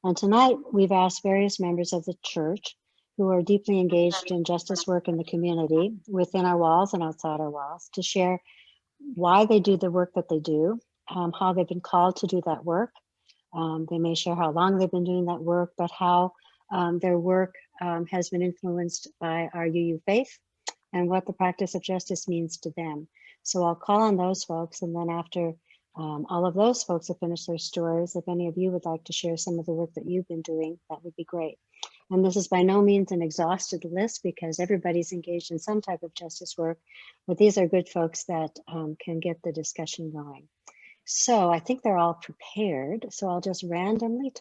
And tonight we've asked various members of the church who are deeply engaged in justice work in the community, within our walls and outside our walls, to share why they do the work that they do, how they've been called to do that work. They may share how long they've been doing that work, but how their work has been influenced by our UU faith and what the practice of justice means to them. So I'll call on those folks, and then after all of those folks have finished their stories, if any of you would like to share some of the work that you've been doing, that would be great. And this is by no means an exhausted list because everybody's engaged in some type of justice work, but these are good folks that can get the discussion going. So I think they're all prepared. So I'll just randomly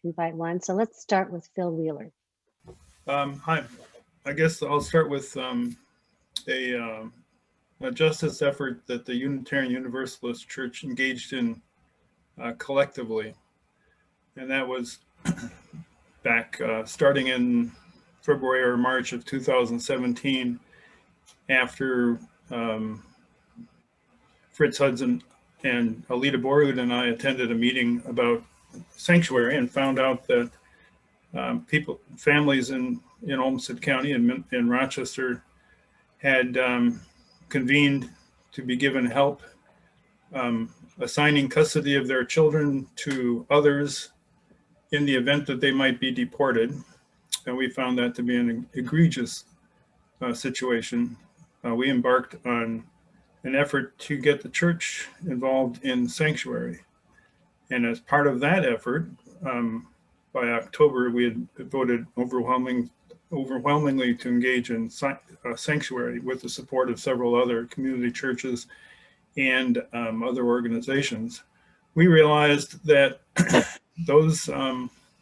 invite one. So let's start with Phil Wheeler. Hi, I guess I'll start with a justice effort that the Unitarian Universalist Church engaged in collectively. And that was back starting in February or March of 2017, after Fritz Hudson and Alita Borud and I attended a meeting about sanctuary and found out that families in Olmsted County and in Rochester had convened to be given help assigning custody of their children to others in the event that they might be deported. And we found that to be an egregious situation. We embarked on an effort to get the church involved in sanctuary. And as part of that effort, by October, we had voted overwhelmingly to engage in sanctuary with the support of several other community churches and other organizations. We realized that those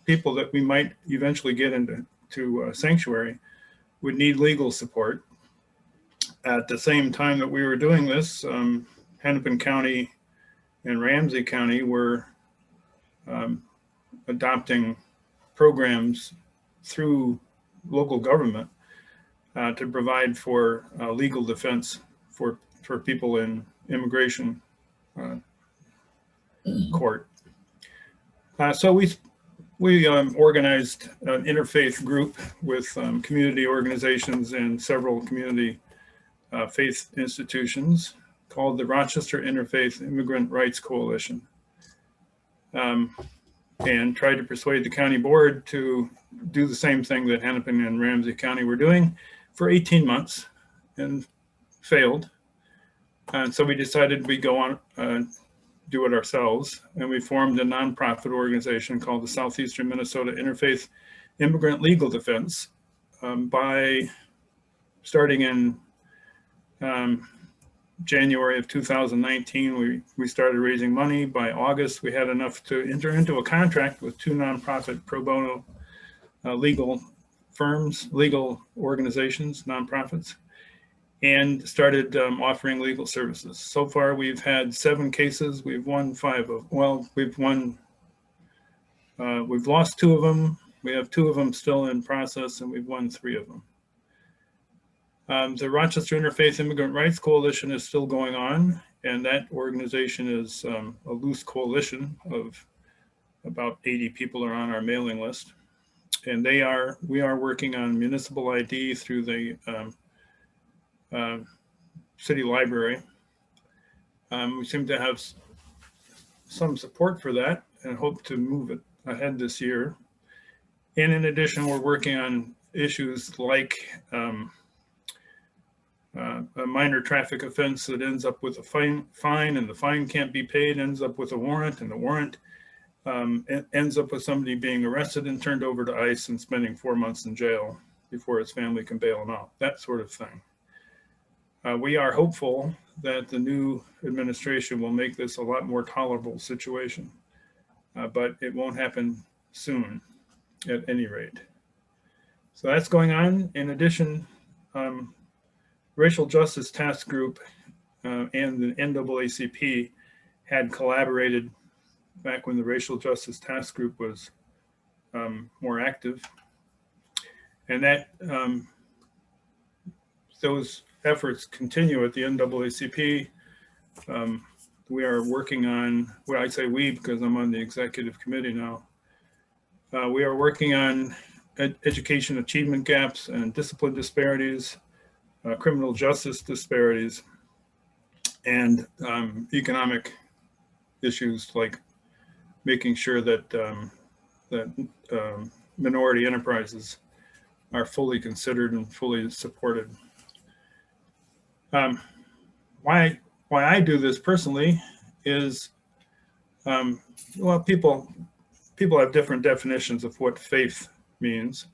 people that we might eventually get into sanctuary would need legal support. At the same time that we were doing this, Hennepin County and Ramsey County were adopting programs through local government to provide for legal defense for people in immigration court. So we organized an interfaith group with community organizations and several community faith institutions called the Rochester Interfaith Immigrant Rights Coalition, and tried to persuade the county board to do the same thing that Hennepin and Ramsey County were doing for 18 months and failed. And so we decided we'd go on, do it ourselves. And we formed a nonprofit organization called the Southeastern Minnesota Interfaith Immigrant Legal Defense by starting in January of 2019, we started raising money. By August, we had enough to enter into a contract with two nonprofit pro bono legal firms, legal organizations, nonprofits, and started offering legal services. So far, we've had 7 cases. We've won 5 of, well, we've lost 2 of them. We have 2 of them still in process, and we've won 3 of them. The Rochester Interfaith Immigrant Rights Coalition is still going on, and that organization is a loose coalition of about 80 people are on our mailing list. And we are working on municipal ID through the city library. We seem to have some support for that and hope to move it ahead this year. And in addition, we're working on issues like a minor traffic offense that ends up with a fine and the fine can't be paid, ends up with a warrant, and the warrant ends up with somebody being arrested and turned over to ICE and spending 4 months in jail before his family can bail him out, that sort of thing. We are hopeful that the new administration will make this a lot more tolerable situation, but it won't happen soon at any rate. So that's going on. In addition, Racial Justice Task Group and the NAACP had collaborated back when the Racial Justice Task Group was more active. And that those efforts continue at the NAACP. We are working on, well, I say we because I'm on the executive committee now, We are working on education achievement gaps and discipline disparities, criminal justice disparities, and economic issues like making sure that minority enterprises are fully considered and fully supported. Why I do this personally is, well, people have different definitions of what faith means.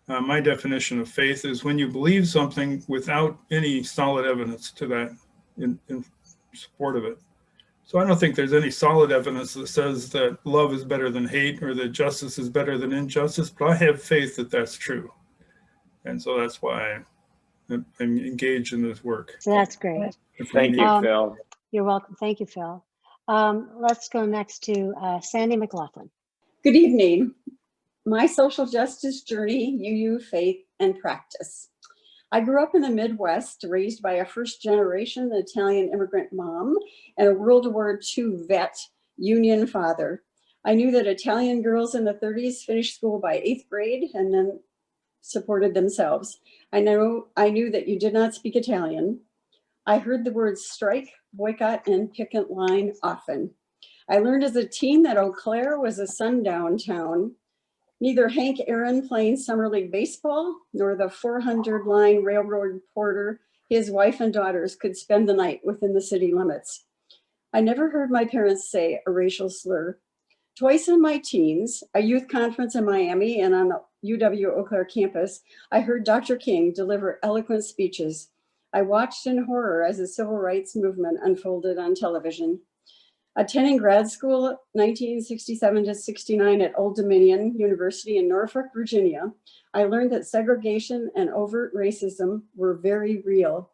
My definition of faith is when you believe something without any solid evidence to that in support of it. So I don't think there's any solid evidence that says that love is better than hate or that justice is better than injustice, but I have faith that that's true. And so that's why I'm engaged in this work. So that's great. Thank you, Phil. You're welcome. Thank you, Phil. Let's go next to Sandy McLaughlin. Good evening. My social justice journey, UU, faith, and practice. I grew up in the Midwest, raised by a first-generation Italian immigrant mom and a World War II vet Union father. I knew that Italian girls in the 30s finished school by 8th grade and then supported themselves. I knew that you did not speak Italian. I heard the words strike, boycott, and picket line often. I learned as a teen that Eau Claire was a sundown town. Neither Hank Aaron playing Summer League baseball nor the 400-line railroad reporter, his wife and daughters could spend the night within the city limits. I never heard my parents say a racial slur. Twice in my teens, a youth conference in Miami and on the UW Eau Claire campus, I heard Dr. King deliver eloquent speeches. I watched in horror as the civil rights movement unfolded on television. Attending grad school 1967 to 69 at Old Dominion University in Norfolk, Virginia, I learned that segregation and overt racism were very real.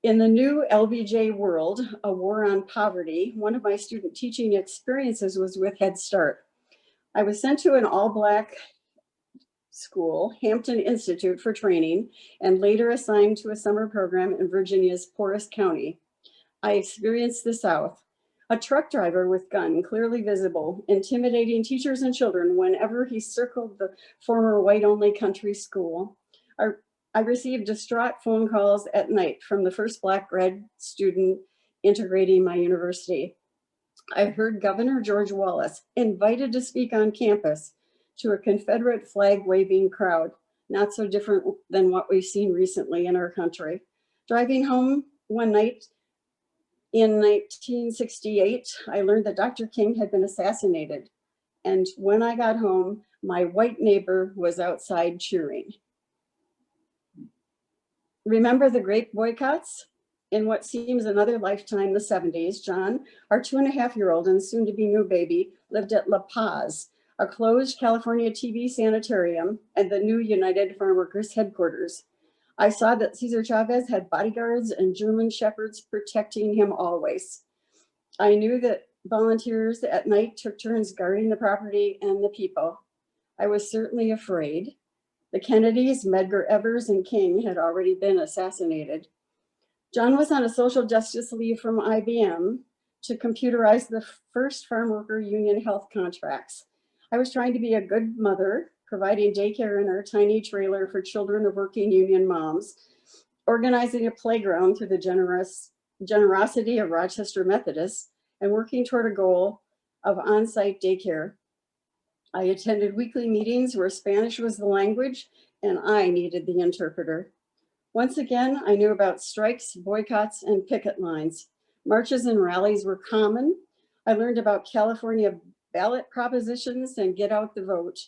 In the new LBJ world, a war on poverty, one of my student teaching experiences was with Head Start. I was sent to an all-Black school, Hampton Institute for training, and later assigned to a summer program in Virginia's poorest county. I experienced the South. A truck driver with gun, clearly visible, intimidating teachers and children whenever he circled the former white-only country school. I received distraught phone calls at night from the first Black grad student integrating my university. I heard Governor George Wallace invited to speak on campus to a Confederate flag-waving crowd, not so different than what we've seen recently in our country. Driving home one night, in 1968, I learned that Dr. King had been assassinated. And when I got home, my white neighbor was outside cheering. Remember the grape boycotts? In what seems another lifetime, the 70s, John, our 2.5-year-old and soon to be new baby, lived at La Paz, a closed California TB sanitarium and the new United Farm Workers headquarters. I saw that Cesar Chavez had bodyguards and German shepherds protecting him always. I knew that volunteers at night took turns guarding the property and the people. I was certainly afraid. The Kennedys, Medgar Evers, and King had already been assassinated. John was on a social justice leave from IBM to computerize the first farm worker union health contracts. I was trying to be a good mother, providing daycare in our tiny trailer for children of working union moms, organizing a playground through the generosity of Rochester Methodists, and working toward a goal of on-site daycare. I attended weekly meetings where Spanish was the language and I needed the interpreter. Once again, I knew about strikes, boycotts, and picket lines. Marches and rallies were common. I learned about California ballot propositions and get out the vote.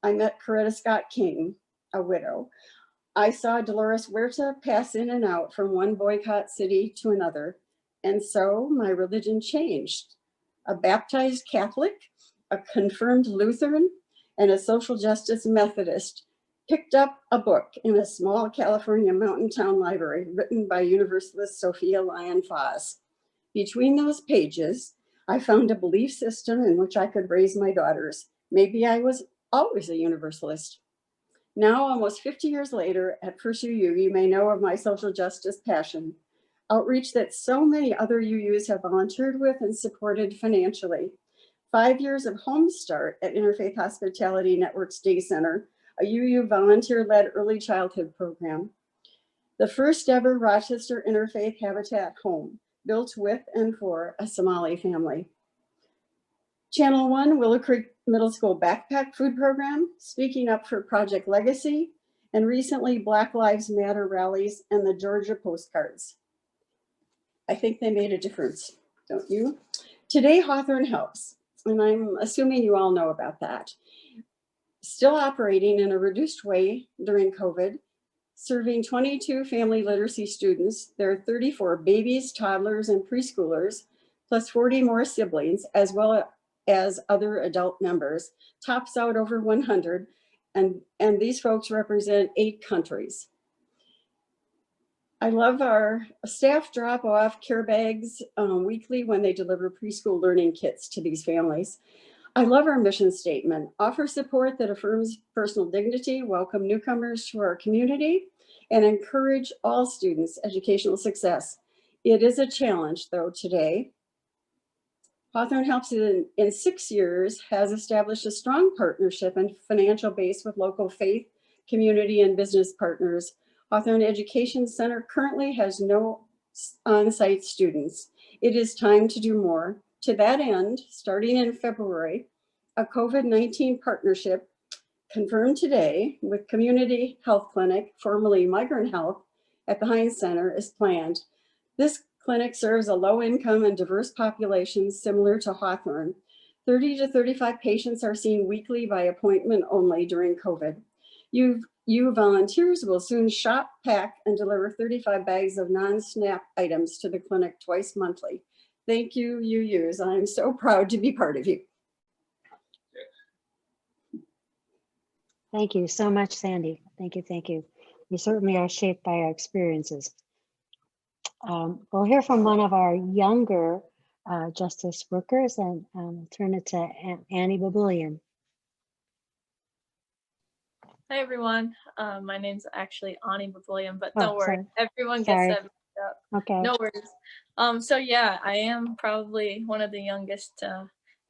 I met Coretta Scott King, a widow. I saw Dolores Huerta pass in and out from one boycott city to another. And so my religion changed. A baptized Catholic, a confirmed Lutheran, and a social justice Methodist picked up a book in a small California mountain town library written by Universalist Sophia Lyon-Foss. Between those pages, I found a belief system in which I could raise my daughters. Maybe I was always a Universalist. Now, almost 50 years later, at First UU, you may know of my social justice passion, outreach that so many other UUs have volunteered with and supported financially. 5 years of Home Start at Interfaith Hospitality Network's Day Center, a UU volunteer-led early childhood program. The first ever Rochester Interfaith Habitat home, built with and for a Somali family. Channel 1 Willow Creek Middle School Backpack Food Program, speaking up for Project Legacy, and recently Black Lives Matter rallies and the Georgia postcards. I think they made a difference, don't you? Today, Hawthorne Helps, and I'm assuming you all know about that. Still operating in a reduced way during COVID, serving 22 family literacy students. There are 34 babies, toddlers, and preschoolers, plus 40 more siblings, as well as other adult members, tops out over 100, and these folks represent 8 countries. I love our staff drop off care bags weekly when they deliver preschool learning kits to these families. I love our mission statement: offer support that affirms personal dignity, welcome newcomers to our community, and encourage all students' educational success. It is a challenge, though, today. Hawthorne Helps in 6 years has established a strong partnership and financial base with local faith, community, and business partners. Hawthorne Education Center currently has no on-site students. It is time to do more. To that end, starting in February, a COVID-19 partnership confirmed today with Community Health Clinic, formerly Migrant Health, at the Heinz Center is planned. This clinic serves a low-income and diverse population similar to Hawthorne. 30 to 35 patients are seen weekly by appointment only during COVID. You volunteers will soon shop, pack, and deliver 35 bags of non-SNAP items to the clinic twice monthly. Thank you, UUs. I'm so proud to be part of you. Thank you so much, Sandy. Thank you, thank you. We certainly are shaped by our experiences. We'll hear from one of our younger justice workers, and turn it to Annie Baboulian. Hi everyone, my name's actually Ani Baboulian, but don't worry, everyone gets Sorry. that mixed up. Okay. No worries. So yeah, I am probably one of the youngest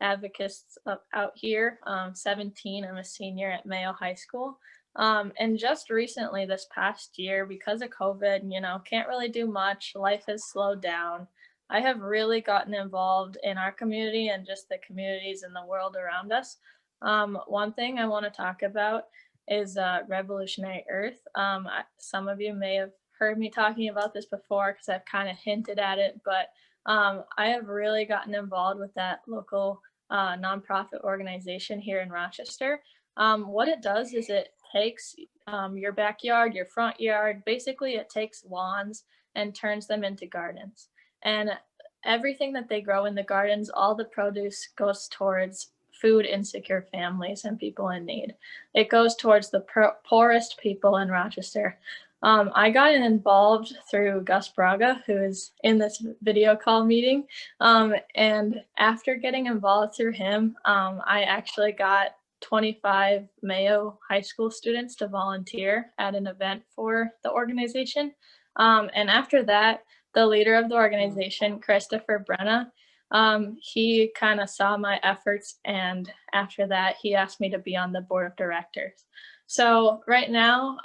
advocates out here. 17, I'm a senior at Mayo High School. And just recently, this past year, because of COVID, you know, can't really do much. Life has slowed down. I have really gotten involved in our community and just the communities in the world around us. One thing I want to talk about is Revolutionary Earth. Some of you may have heard me talking about this before because I've kind of hinted at it, but I have really gotten involved with that local nonprofit organization here in Rochester. What it does is it takes your backyard, your front yard, basically it takes lawns and turns them into gardens. And everything that they grow in the gardens, all the produce goes towards food insecure families and people in need. It goes towards the poorest people in Rochester. I got involved through Gus Braga, who is in this video call meeting. And after getting involved through him, I actually got 25 Mayo High School students to volunteer at an event for the organization. And after that, the leader of the organization, Christopher Brenna, he kind of saw my efforts, and after that he asked me to be on the board of directors. So right now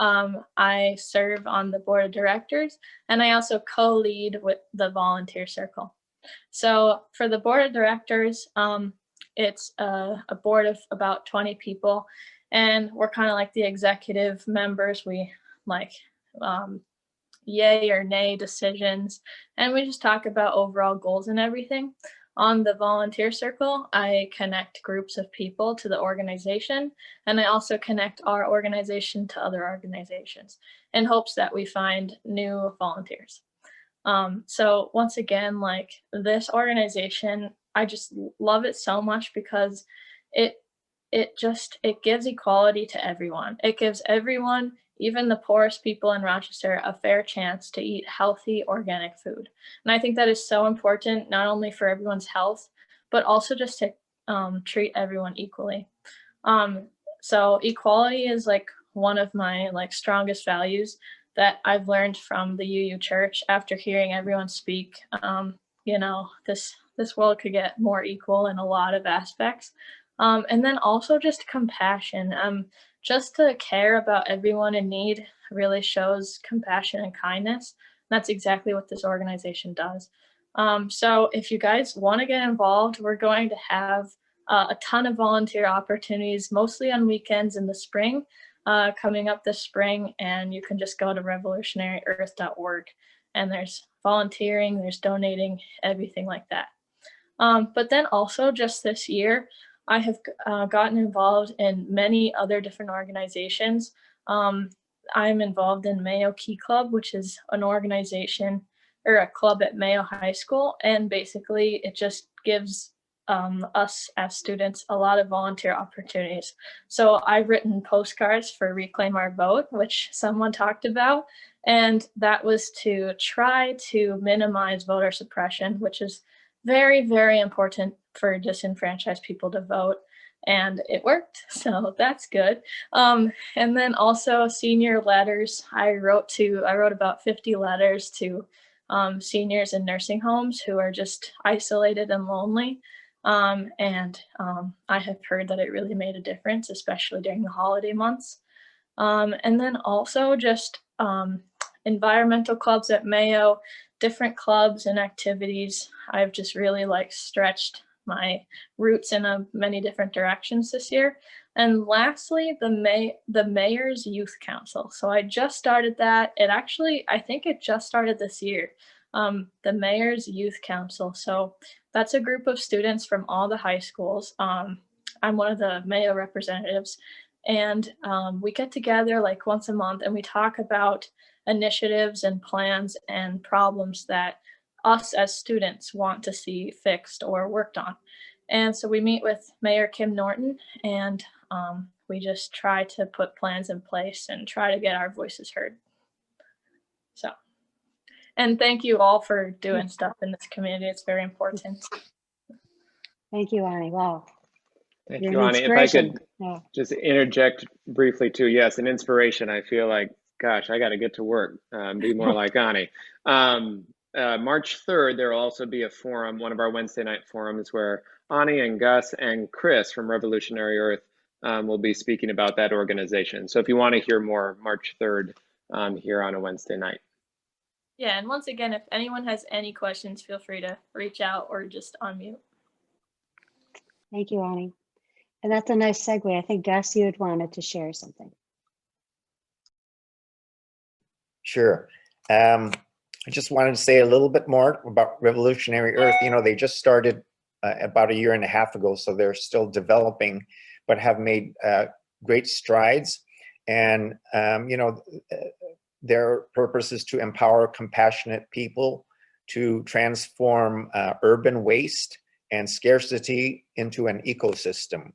I serve on the board of directors, and I also co-lead with the volunteer circle. So for the board of directors, it's a board of about 20 people, and we're kind of like the executive members. We like yay or nay decisions, and we just talk about overall goals and everything. On the volunteer circle, I connect groups of people to the organization, and I also connect our organization to other organizations in hopes that we find new volunteers. So once again, like this organization, I just love it so much because it gives equality to everyone. It gives everyone, even the poorest people in Rochester, a fair chance to eat healthy organic food. And I think that is so important, not only for everyone's health, but also just to treat everyone equally. So equality is like one of my like strongest values that I've learned from the UU Church after hearing everyone speak. You know, this this world could get more equal in a lot of aspects. And then also just compassion. Just to care about everyone in need really shows compassion and kindness. That's exactly what this organization does. So if you guys want to get involved, we're going to have a ton of volunteer opportunities, mostly on weekends in the spring, coming up this spring. And you can just go to revolutionaryearth.org, and there's volunteering, there's donating, everything like that. But then also just this year, I have gotten involved in many other different organizations. I'm involved in Mayo Key Club, which is an organization or a club at Mayo High School. And basically it just gives us as students a lot of volunteer opportunities. So I've written postcards for Reclaim Our Vote, which someone talked about. And that was to try to minimize voter suppression, which is very, very important for disenfranchised people to vote. And it worked, so that's good. And then also senior letters. I wrote about 50 letters to seniors in nursing homes who are just isolated and lonely. And I have heard that it really made a difference, especially during the holiday months. And then also just environmental clubs at Mayo, different clubs and activities. I've just really stretched my roots in many different directions this year. And lastly, the Mayor's Youth Council. So I just started that. I think it just started this year. The Mayor's Youth Council. So that's a group of students from all the high schools. I'm one of the Mayo representatives, and we get together once a month and we talk about initiatives and plans and problems that us as students want to see fixed or worked on. And so we meet with Mayor Kim Norton, and we just try to put plans in place and try to get our voices heard. So, and thank you all for doing stuff in this community. It's very important. Thank you, Ani. Wow. Thank You're you, an Ani. If I could inspiration. just interject briefly too. Yes, an inspiration. I feel like, gosh, I got to get to work, be more like Ani. March 3rd, there will also be a forum, one of our Wednesday night forums, where Ani and Gus and Chris from Revolutionary Earth will be speaking about that organization. So if you want to hear more, March 3rd here on a Wednesday night. Yeah, and once again, if anyone has any questions, feel free to reach out or just unmute. Thank you, Ani. And that's a nice segue. I think, Gus, you had wanted to share something. Sure. I just wanted to say a little bit more about Revolutionary Earth. You know, they just started about a year and a half ago, so they're still developing, but have made great strides. And, you know, their purpose is to empower compassionate people to transform urban waste and scarcity into an ecosystem.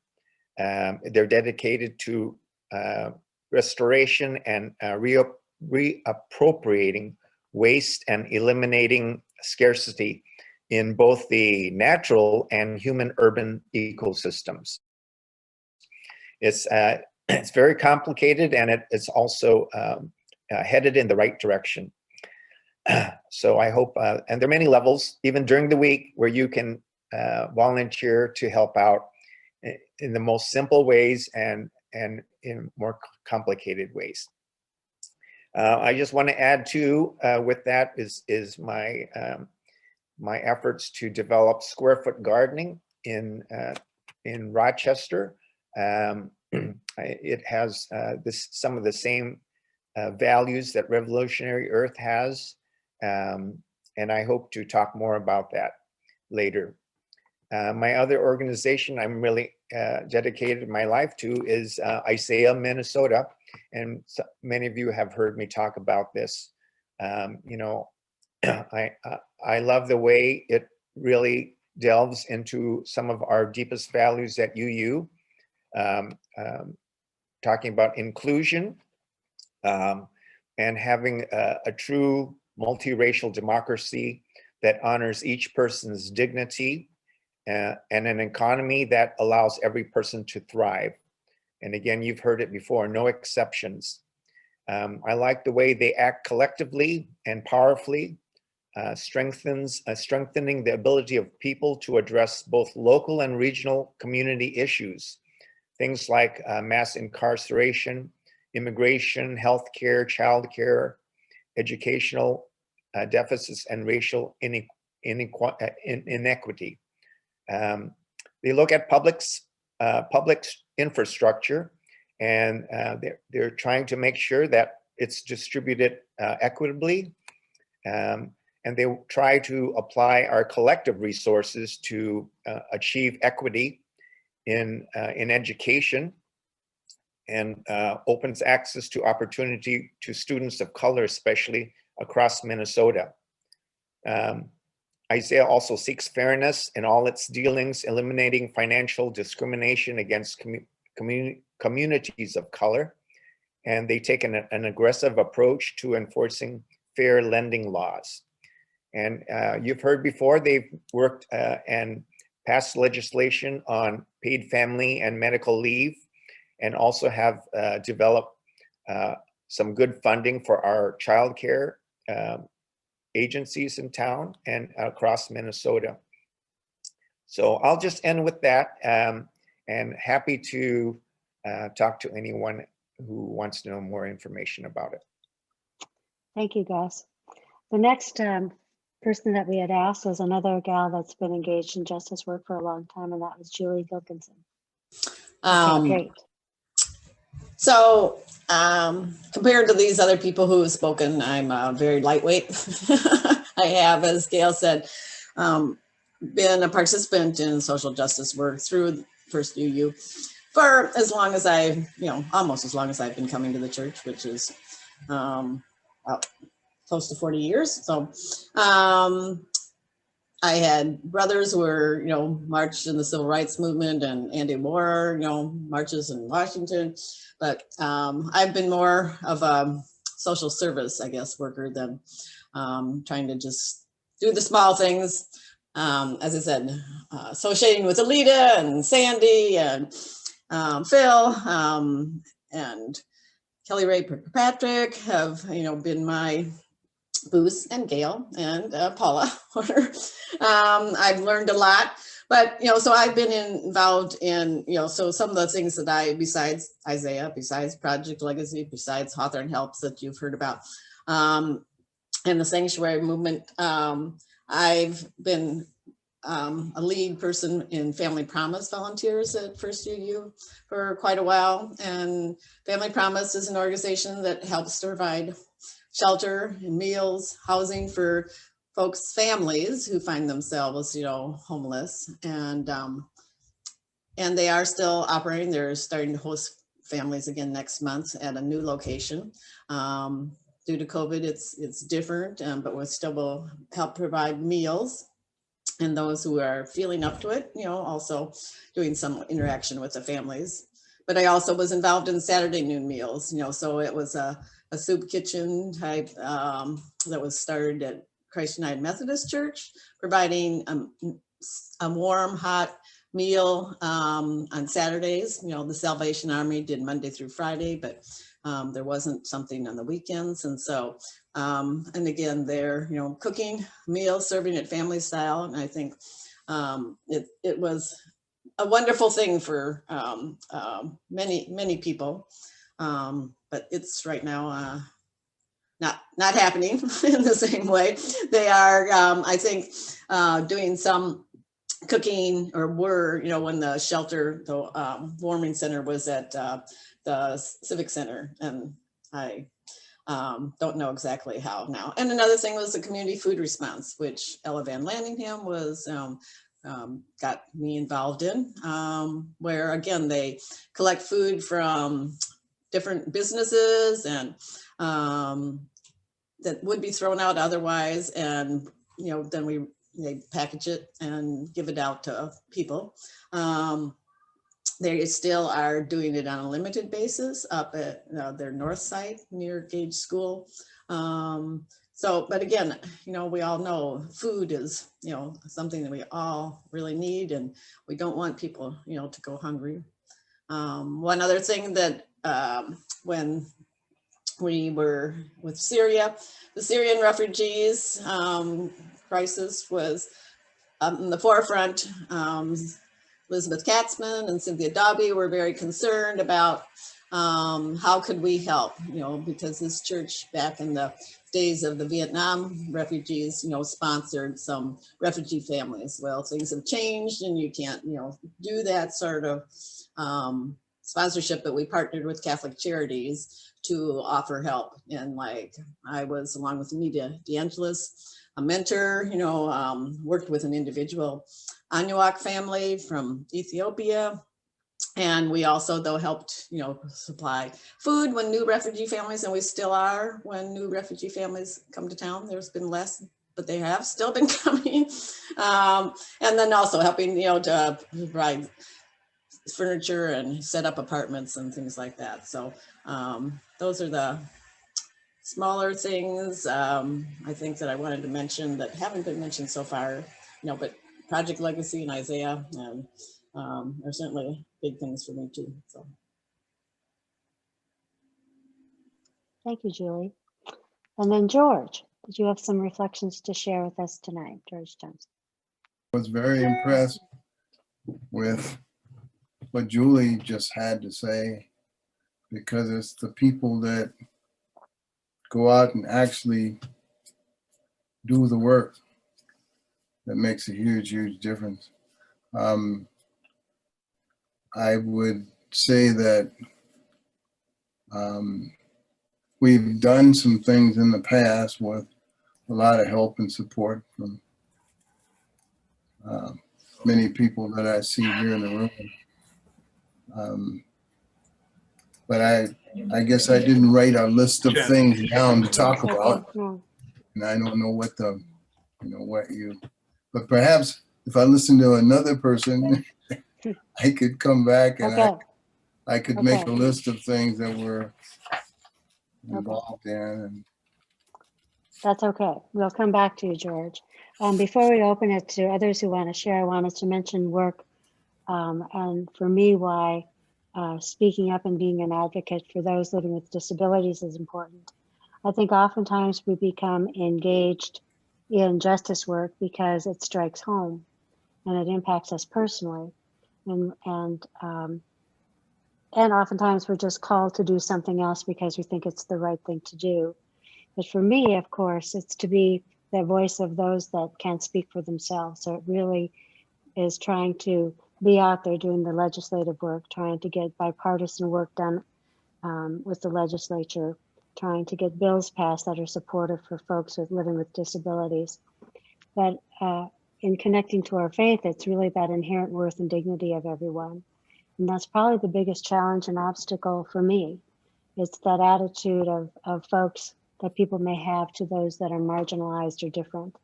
They're dedicated to restoration and reappropriating waste and eliminating scarcity in both the natural and human urban ecosystems. It's very complicated, and it's also headed in the right direction. So I hope, and there are many levels, even during the week, where you can volunteer to help out in the most simple ways and in more complicated ways. I just want to add too, with that is my my efforts to develop square foot gardening in Rochester. It has some of the same values that Revolutionary Earth has, and I hope to talk more about that later. My other organization I'm really dedicated my life to is Isaiah, Minnesota, and so many of you have heard me talk about this. You know, I love the way it really delves into some of our deepest values at UU, talking about inclusion and having a true multiracial democracy that honors each person's dignity, and an economy that allows every person to thrive. And again, you've heard it before, no exceptions. I like the way they act collectively and powerfully strengthening the ability of people to address both local and regional community issues. Things like mass incarceration, immigration, healthcare, childcare, educational deficits, and racial inequity. They look at public infrastructure, and they're trying to make sure that it's distributed equitably. And they try to apply our collective resources to achieve equity in education, and opens access to opportunity to students of color, especially across Minnesota. Isaiah also seeks fairness in all its dealings, eliminating financial discrimination against communities of color. And they take an aggressive approach to enforcing fair lending laws. And you've heard before, they've worked and passed legislation on paid family and medical leave, and also have developed some good funding for our childcare agencies in town and across Minnesota. So I'll just end with that, and happy to talk to anyone who wants to know more information about it. Thank you, Gus. The next person that we had asked was another gal that's been engaged in justice work for a long time, and that was Julie Wilkinson. Okay, great. So compared to these other people who have spoken, I'm very lightweight. I have, as Gail said, been a participant in social justice work through First UU for as long as almost as long as I've been coming to the church, which is close to 40 years. So I had brothers who were, marched in the civil rights movement and anti-war, marches in Washington. But I've been more of a social service, I guess, worker than trying to just do the small things. As I said, associating with Alita and Sandy and Phil and Kelly Ray Patrick have, been my Booze and Gail and Paula. I've learned a lot, but so I've been involved in so some of the things that besides Isaiah, besides Project Legacy, besides Hawthorne Helps that you've heard about, and the sanctuary movement, I've been a lead person in Family Promise volunteers at First UU for quite a while, and Family Promise is an organization that helps to provide shelter and meals, housing for folks' families who find themselves, homeless, and they are still operating. They're starting to host families again next month at a new location. Due to COVID, it's different, but we still will help provide meals, and those who are feeling up to it, also doing some interaction with the families. But I also was involved in Saturday noon meals, so it was a soup kitchen type that was started at Christ United Methodist Church, providing a warm, hot meal on Saturdays. The Salvation Army did Monday through Friday, but there wasn't something on the weekends. And so, and again, they're, cooking meals, serving it family style. And I think it was a wonderful thing for many people. But it's right now not happening in the same way. They are, I think, doing some cooking, or were, when the shelter, the warming center was at the Civic Center, and I don't know exactly how now. And another thing was the community food response, which Ella Van Landingham was got me involved in, where again they collect food from different businesses and that would be thrown out otherwise, and then they package it and give it out to people. They still are doing it on a limited basis up at their north side near Gage School. But again, we all know food is, something that we all really need, and we don't want people, to go hungry. One other thing that when we were with Syria. The Syrian refugees crisis was in the forefront. Elizabeth Katzman and Cynthia Dobby were very concerned about how could we help, because this church back in the days of the Vietnam refugees, sponsored some refugee families. Well, things have changed and you can't, do that sort of sponsorship, but we partnered with Catholic Charities to offer help. And like I was, along with Anita DeAngelis, a mentor, worked with an individual Anuak family from Ethiopia. And we also, though, helped, supply food when new refugee families, and we still are, when new refugee families come to town. There's been less, but they have still been coming. And then also helping, to provide furniture and set up apartments and things like that. So those are the smaller things I think that I wanted to mention that haven't been mentioned so far, but Project Legacy and Isaiah and are certainly big things for me too. So Thank you, Julie. And then George, did you have some reflections to share with us tonight, George Johnson? I was very impressed with what Julie just had to say, because it's the people that go out and actually do the work that makes a huge, huge difference. I would say that we've done some things in the past with a lot of help and support from many people that I see here in the room. But I guess I didn't write a list of things down to talk about, and I don't know what but perhaps if I listen to another person, I could come back and I could make a list of things that were involved in. And that's okay. We'll come back to you, George. Before we open it to others who want to share, I wanted to mention work, and for me, why speaking up and being an advocate for those living with disabilities is important. I think oftentimes we become engaged in justice work because it strikes home and it impacts us personally. And oftentimes we're just called to do something else because we think it's the right thing to do. But for me, of course, it's to be the voice of those that can't speak for themselves. So it really is trying to be out there doing the legislative work, trying to get bipartisan work done with the legislature, trying to get bills passed that are supportive for folks living with disabilities. But in connecting to our faith, it's really that inherent worth and dignity of everyone. And that's probably the biggest challenge and obstacle for me. It's that attitude of folks that people may have to those that are marginalized or different.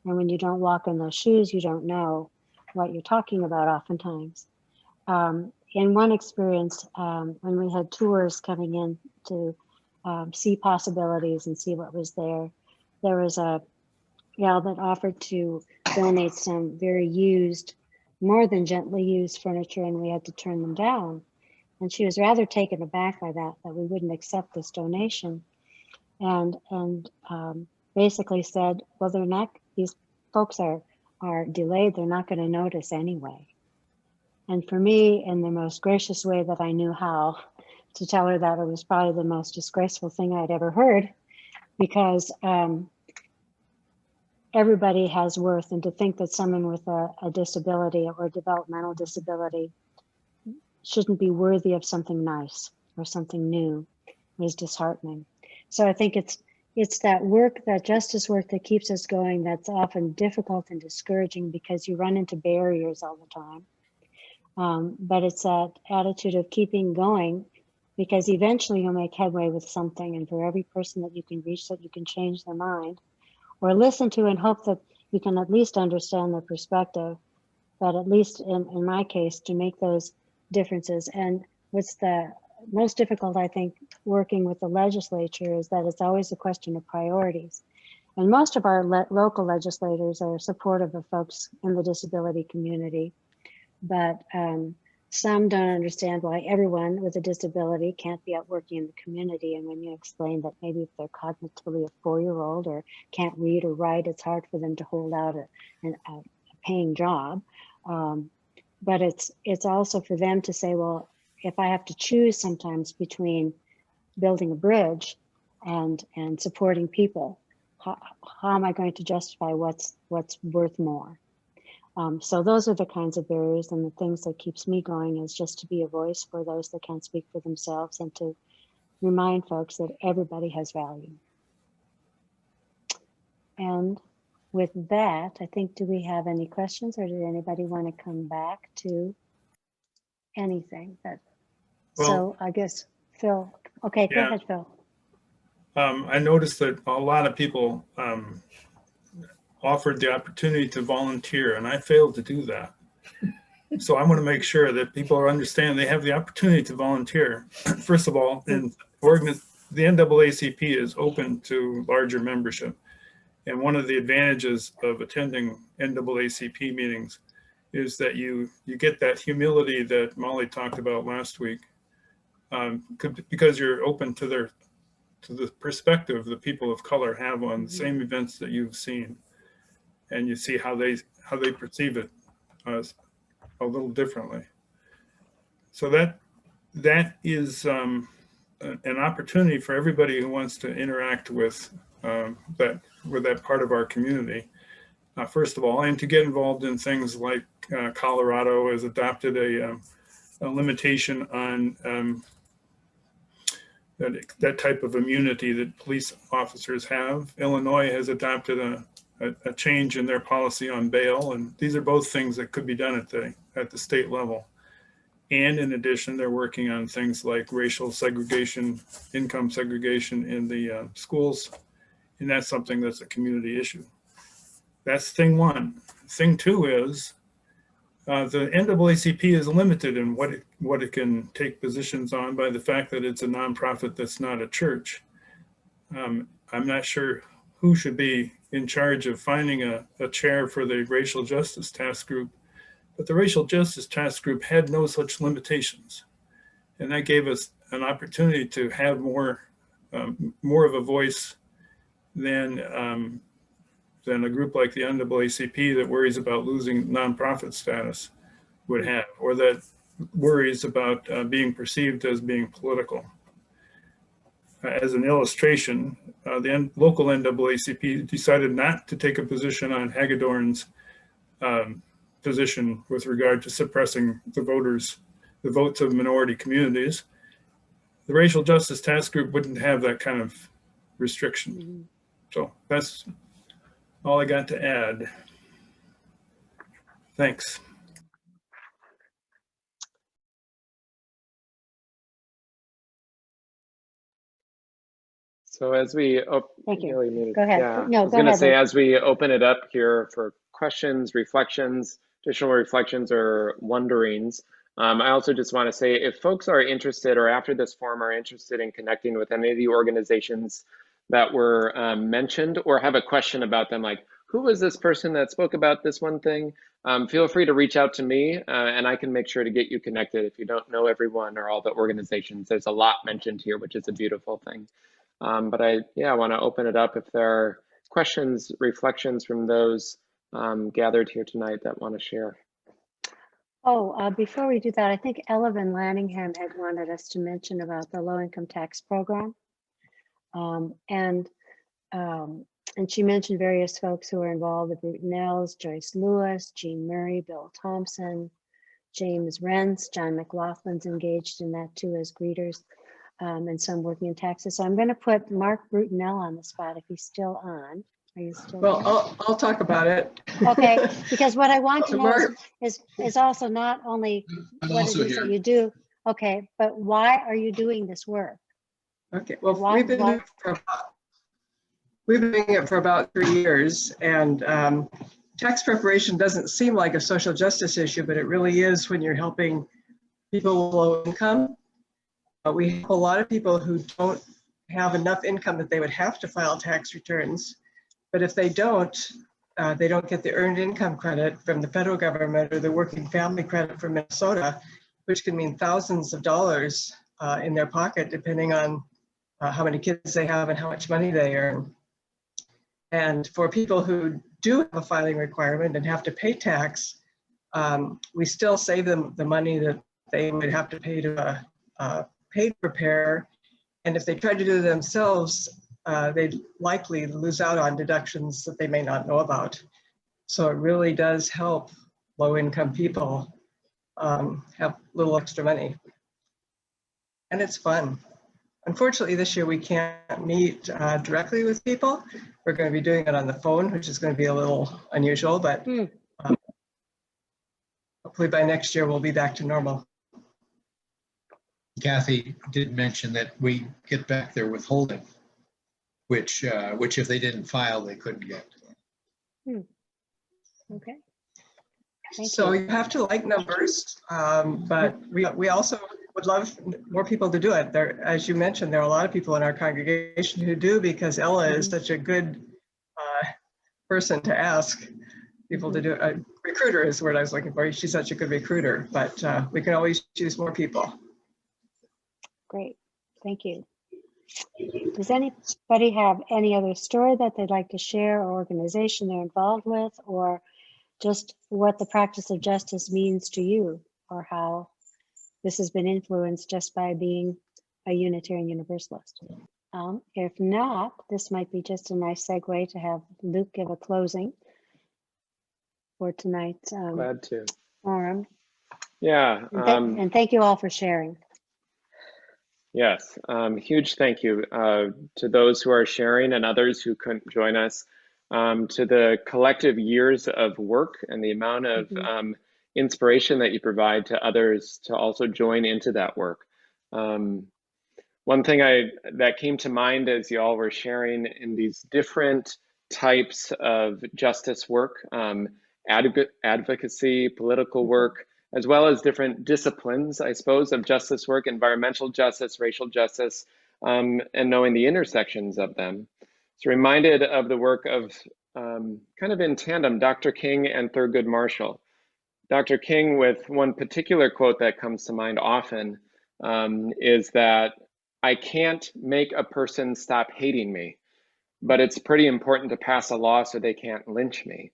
And when you don't walk in those shoes, you don't know what you're talking about oftentimes. In one experience, when we had tours coming in to see possibilities and see what was there, there was a gal that offered to donate some very used, more than gently used furniture, and we had to turn them down. And she was rather taken aback by that we wouldn't accept this donation. And basically said, well, they're not, these folks are delayed, they're not going to notice anyway. And for me, in the most gracious way that I knew how, to tell her that it was probably the most disgraceful thing I'd ever heard, because everybody has worth, and to think that someone with a disability or a developmental disability shouldn't be worthy of something nice or something new was disheartening. So I think it's that work, that justice work that keeps us going, that's often difficult and discouraging because you run into barriers all the time. But it's that attitude of keeping going, because eventually you'll make headway with something. And for every person that you can reach, that you can change their mind or listen to and hope that you can at least understand their perspective, but at least in my case, to make those differences. And what's the most difficult, I think, working with the legislature is that it's always a question of priorities. And most of our local legislators are supportive of folks in the disability community. But some don't understand why everyone with a disability can't be out working in the community. And when you explain that maybe if they're cognitively a 4-year-old or can't read or write, it's hard for them to hold out a paying job. But it's also for them to say, well, if I have to choose sometimes between building a bridge and supporting people, how am I going to justify what's worth more? So those are the kinds of barriers, and the things that keeps me going is just to be a voice for those that can't speak for themselves, and to remind folks that everybody has value. And with that, I think, do we have any questions, or did anybody want to come back to anything? So I guess Phil, okay, go ahead, Phil. I noticed that a lot of people offered the opportunity to volunteer, and I failed to do that. So I want to make sure that people understand they have the opportunity to volunteer. First of all, the NAACP is open to larger membership. And one of the advantages of attending NAACP meetings is that you get that humility that Molly talked about last week, because you're open to the perspective the people of color have on the same events that you've seen. And you see how they perceive it a little differently. So that is an opportunity for everybody who wants to interact with that part of our community. First of all, and to get involved in things like Colorado has adopted a limitation on that type of immunity that police officers have. Illinois has adopted a change in their policy on bail, and these are both things that could be done at the state level. And in addition, they're working on things like racial segregation, income segregation in the schools, and that's something that's a community issue. That's thing one. Thing two is the NAACP is limited in what it can take positions on by the fact that it's a nonprofit that's not a church. I'm not sure who should be in charge of finding a chair for the Racial Justice Task Group, but the Racial Justice Task Group had no such limitations. And that gave us an opportunity to have more of a voice than a group like the NAACP that worries about losing nonprofit status would have, or that worries about being perceived as being political. As an illustration, the local NAACP decided not to take a position on Hagedorn's position with regard to suppressing the votes of minority communities. The Racial Justice Task Group wouldn't have that kind of restriction. So that's all I got to add. Thanks. So as we Thank you. Go ahead. Yeah, No, I was go going to ahead. say, as we open it up here for questions, reflections, additional reflections, or wonderings, I also just want to say, if folks are interested, or after this forum are interested in connecting with any of the organizations that were mentioned, or have a question about them, like, who was this person that spoke about this one thing? Feel free to reach out to me, and I can make sure to get you connected if you don't know everyone or all the organizations. There's a lot mentioned here, which is a beautiful thing. But I want to open it up if there are questions, reflections from those gathered here tonight that want to share. Oh, before we do that, I think Ella Van Lanningham had wanted us to mention about the low-income tax program. And she mentioned various folks who are involved, the Brutinells, Joyce Lewis, Jean Murray, Bill Thompson, James Rentz, John McLaughlin's engaged in that too as greeters, and some working in taxes. So I'm going to put Mark Brutinell on the spot if he's still on. Are you still Well, on? I'll talk about it. Okay, because what I want to know Mark, is also not only what it is that you do, okay, but why are you doing this work? Okay, well, we've been doing it for about 3 years, and tax preparation doesn't seem like a social justice issue, but it really is when you're helping people with low income. We have a lot of people who don't have enough income that they would have to file tax returns, but if they don't get the earned income credit from the federal government or the working family credit from Minnesota, which can mean thousands of dollars in their pocket, depending on how many kids they have and how much money they earn. And for people who do have a filing requirement and have to pay tax, we still save them the money that they would have to pay to a paid preparer. And if they try to do it themselves, they'd likely lose out on deductions that they may not know about. So it really does help low-income people have a little extra money. And it's fun. Unfortunately, this year we can't meet directly with people. We're going to be doing it on the phone, which is going to be a little unusual, but hopefully by next year we'll be back to normal. Kathy did mention that we get back their withholding, which if they didn't file, they couldn't get. Okay. Thank So you. you have to like numbers, but we also would love more people to do it. There, as you mentioned, there are a lot of people in our congregation who do, because Ella is such a good person to ask people to do it. A recruiter is the word I was looking for. She's such a good recruiter, but we can always choose more people. Great. Thank you. Does anybody have any other story that they'd like to share, or organization they're involved with, or just what the practice of justice means to you, or how this has been influenced just by being a Unitarian Universalist? If not, this might be just a nice segue to have Luke give a closing for tonight's Glad to. forum. Yeah. And thank you all for sharing. Yes, huge thank you to those who are sharing and others who couldn't join us, to the collective years of work and the amount of inspiration that you provide to others to also join into that work. One thing that came to mind as you all were sharing in these different types of justice work, advocacy, political work, as well as different disciplines, I suppose, of justice work, environmental justice, racial justice, and knowing the intersections of them. So reminded of the work of, kind of in tandem, Dr. King and Thurgood Marshall. Dr. King, with one particular quote that comes to mind often, is that I can't make a person stop hating me, but it's pretty important to pass a law so they can't lynch me.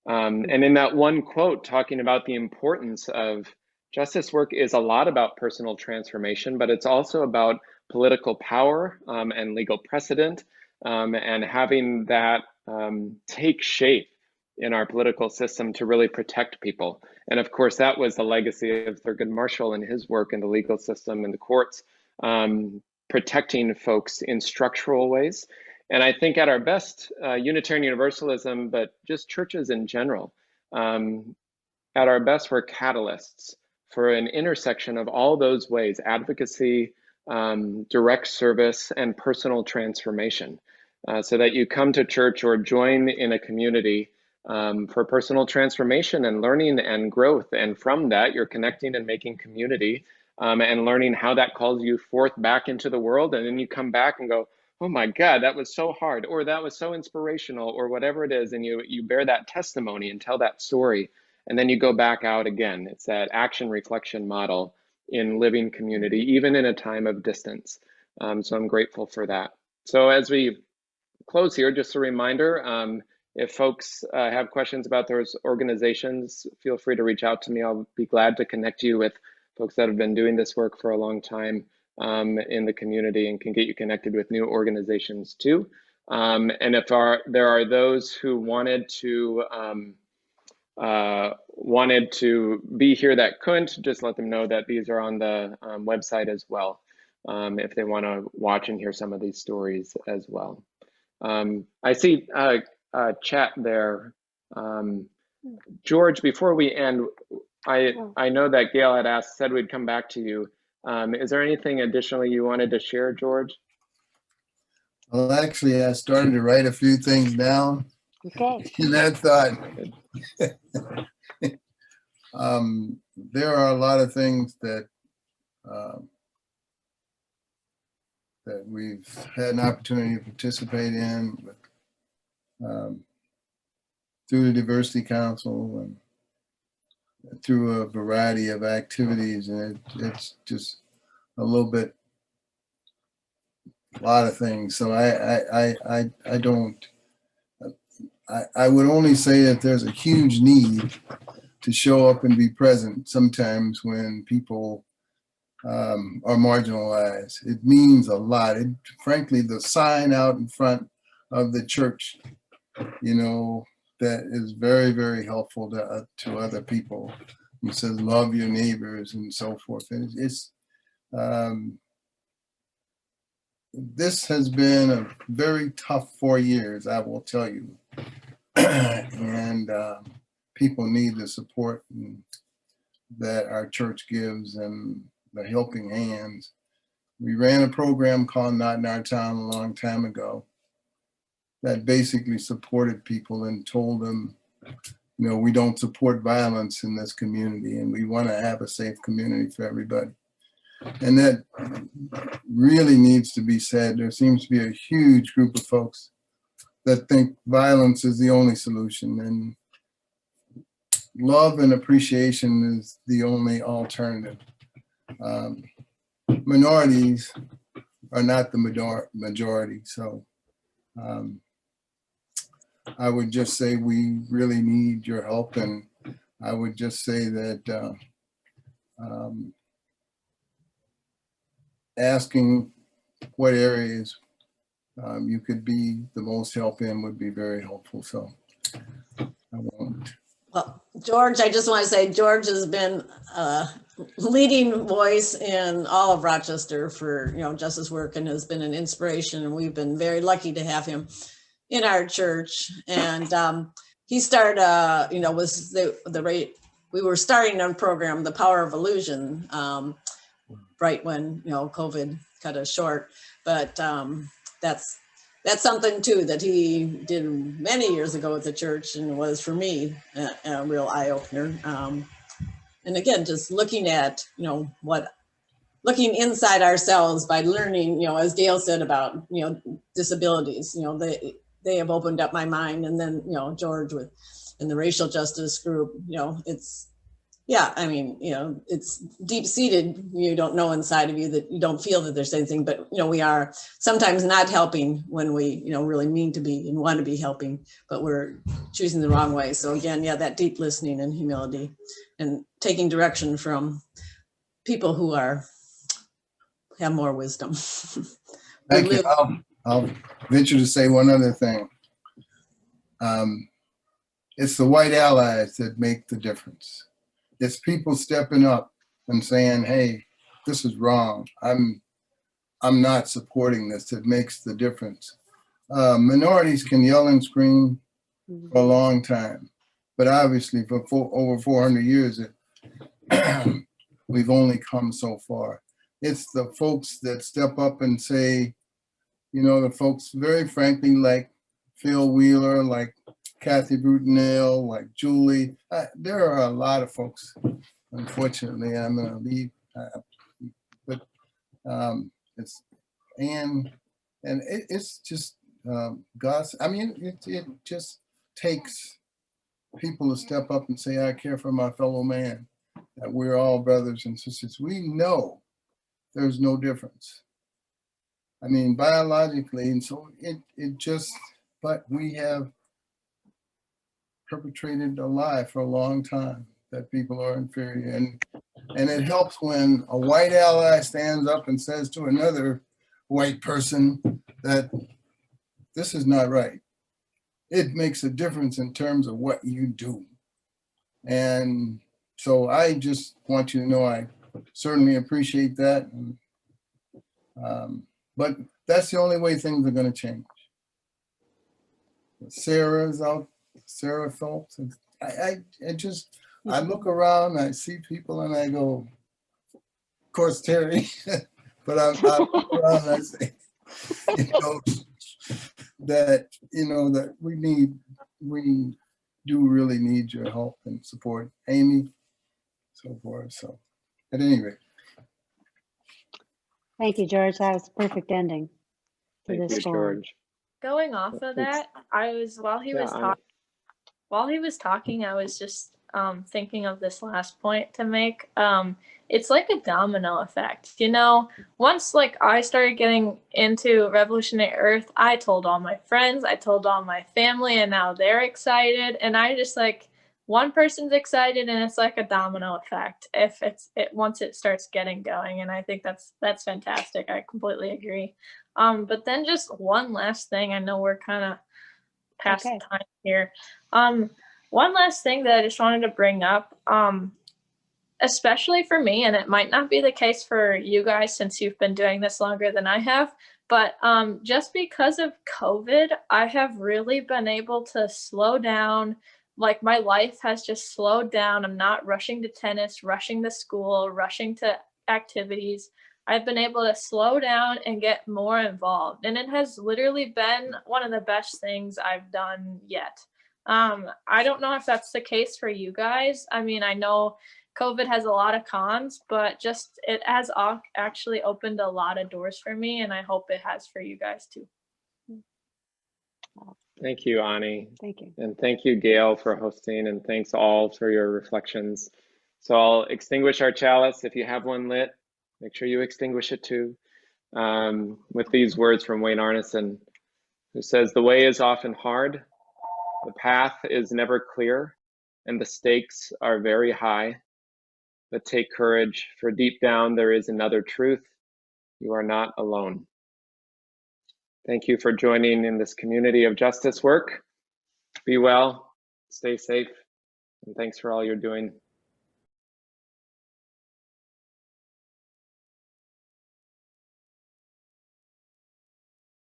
And in that one quote, talking about the importance of justice work is a lot about personal transformation, but it's also about political power and legal precedent, and having that take shape in our political system to really protect people. And of course, that was the legacy of Thurgood Marshall and his work in the legal system and the courts, protecting folks in structural ways. And I think at our best, Unitarian Universalism, but just churches in general, at our best, we're catalysts for an intersection of all those ways: advocacy, direct service, and personal transformation. So that you come to church or join in a community for personal transformation and learning and growth. And from that, you're connecting and making community and learning how that calls you forth back into the world. And then you come back and go, oh my God, that was so hard, or that was so inspirational, or whatever it is. And you bear that testimony and tell that story. And then you go back out again. It's that action reflection model in living community, even in a time of distance. So I'm grateful for that. So as we close here, just a reminder, if folks have questions about those organizations, feel free to reach out to me. I'll be glad to connect you with folks that have been doing this work for a long time in the community, and can get you connected with new organizations too. And if there are those who wanted to be here that couldn't, just let them know that these are on the website as well, if they want to watch and hear some of these stories as well. I see chat there. George, before we end, I know that Gail had said we'd come back to you. Is there anything additionally you wanted to share, George? Well, actually, I started to write a few things down. Okay. And I thought, there are a lot of things that that we've had an opportunity to participate in through the Diversity Council, and through a variety of activities, and it's just a little bit, a lot of things. So I don't, I would only say that there's a huge need to show up and be present sometimes when people are marginalized. It means a lot. Frankly, the sign out in front of the church, you know, that is very, very helpful to other people. It says, love your neighbors and so forth. And this has been a very tough 4 years, I will tell you. And people need the support that our church gives and the helping hands. We ran a program called Not in Our Town a long time ago that basically supported people and told them, you know, we don't support violence in this community and we want to have a safe community for everybody. And that really needs to be said. There seems to be a huge group of folks that think violence is the only solution, and love and appreciation is the only alternative. Minorities are not the majority. So I would just say we really need your help. And I would just say that asking what areas you could be the most help in would be very helpful. So I won't. Well, George, I just want to say George has been a leading voice in all of Rochester for, you know, justice work, and has been an inspiration. And we've been very lucky to have him in our church. And he started, you know, was the rate we were starting a program, The Power of Illusion, right when, you know, COVID cut us short. But that's something too that he did many years ago at the church, and was for me a real eye opener. And again, just looking at, you know, looking inside ourselves by learning, you know, as Dale said about, you know, disabilities, you know, they have opened up my mind. And then, you know, George in the racial justice group, you know, it's, yeah, I mean, you know, it's deep seated. You don't know inside of you that you don't feel that there's anything, but, you know, we are sometimes not helping when we, you know, really mean to be and want to be helping, but we're choosing the wrong way. So again, yeah, that deep listening and humility and taking direction from people who have more wisdom. Thank you. I'll venture to say one other thing. It's the white allies that make the difference. It's people stepping up and saying, hey, this is wrong. I'm not supporting this. It makes the difference. Minorities can yell and scream for a long time, but obviously for over 400 years, we've only come so far. It's the folks that step up and say, you know, the folks very frankly like Phil Wheeler, like Kathy Brutenell, like Julie. There are a lot of folks. Unfortunately, I'm going to leave, but it's and it's just Gus. I mean, it just takes people to step up and say, I care for my fellow man. That we're all brothers and sisters. We know there's no difference. I mean, biologically, and so it just. But we have perpetrated a lie for a long time that people are inferior, and it helps when a white ally stands up and says to another white person that this is not right. It makes a difference in terms of what you do. And so I just want you to know I certainly appreciate that. But that's the only way things are going to change. Sarah's out, Sarah Phelps. And I look around, I see people, and I go, of course, Terry, but I look around and I say, that we do really need your help and support, Amy, so forth. So, at any rate. Thank you, George. That was a perfect ending to Thank this you, forum. George. Going off of that, while he was talking, I was just thinking of this last point to make. It's like a domino effect, once like I started getting into Revolutionary Earth, I told all my friends, I told all my family, and now they're excited. And I just like, one person's excited and it's like a domino effect if once it starts getting going. And I think that's fantastic. I completely agree. But then just one last thing, I know we're kind of past Okay. time here. One last thing that I just wanted to bring up, especially for me, and it might not be the case for you guys since you've been doing this longer than I have, but just because of COVID, I have really been able to slow down. Like my life has just slowed down. I'm not rushing to tennis, rushing to school, rushing to activities. I've been able to slow down and get more involved. And it has literally been one of the best things I've done yet. I don't know if that's the case for you guys. I mean, I know COVID has a lot of cons, but just it has actually opened a lot of doors for me, and I hope it has for you guys too. Thank you, Ani. Thank you. And thank you, Gail, for hosting, and thanks all for your reflections. So I'll extinguish our chalice. If you have one lit, make sure you extinguish it too. With these words from Wayne Arneson, who says, "The way is often hard, the path is never clear, and the stakes are very high. But take courage, for deep down there is another truth. You are not alone." Thank you for joining in this community of justice work. Be well, stay safe, and thanks for all you're doing.